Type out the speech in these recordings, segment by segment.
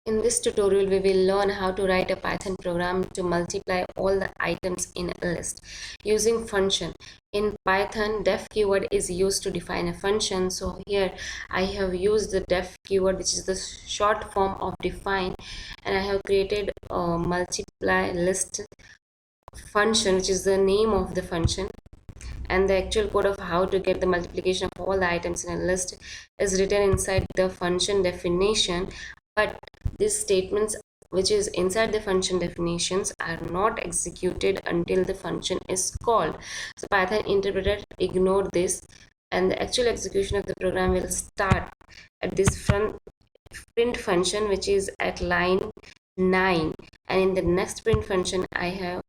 In this tutorial, we will learn how to write a Python program to multiply all the items in a list using function. In Python, def keyword is used to define a function. So here I have used the def keyword, which is the short form of define, and I have created a multiply list function, which is the name of the function. And the actual code of how to get the multiplication of all the items in a list is written inside the function definition, but these statements which is inside the function definitions are not executed until the function is called. So Python interpreter ignore this, and the actual execution of the program will start at this print function, which is at line 9, and in the next print function I have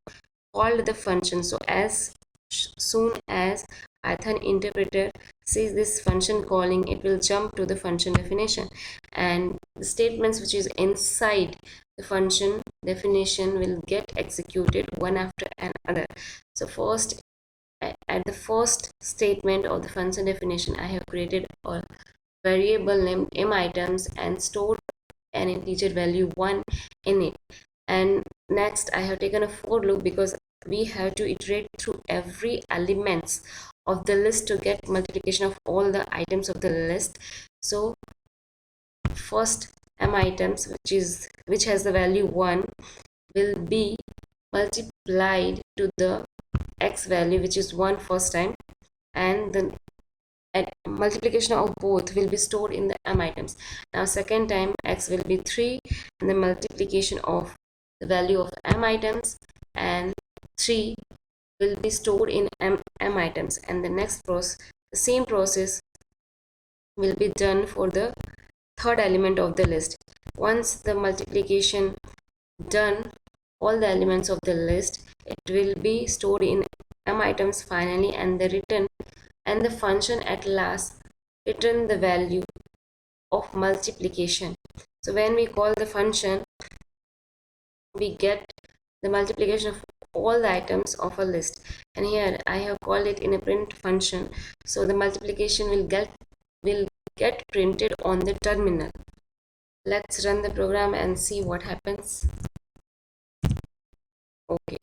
called the function. So as soon as Python interpreter sees this function calling, it will jump to the function definition, and the statements which is inside the function definition will get executed one after another. So first, at the first statement of the function definition, I have created a variable named mItems and stored an integer value 1 in it. And next I have taken a for loop because we have to iterate through every elements of the list to get multiplication of all the items of the list. So first mItems, which has the value 1, will be multiplied to the x value, which is 1 first time, and then multiplication of both will be stored in the mItems. Now second time x will be 3, and the multiplication of the value of mItems and 3 will be stored in mItems, and the next process, the same process will be done for the third element of the list. Once the multiplication done all the elements of the list, it will be stored in mItems finally, and the return and the function at last return the value of multiplication. So when we call the function, we get the multiplication of all the items of a list, and here I have called it in a print function, so the multiplication will get printed on the terminal. Let's run the program and see what happens. Okay,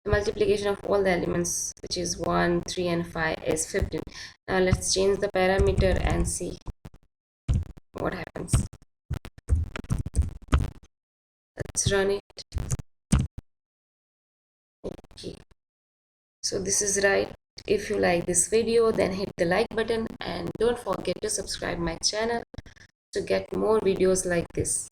the multiplication of all the elements, which is 1, 3 and 5, is 15. Now let's change the parameter and see what happens. Let's run it. Okay, so this is right. If you like this video, then hit the like button and don't forget to subscribe my channel to get more videos like this.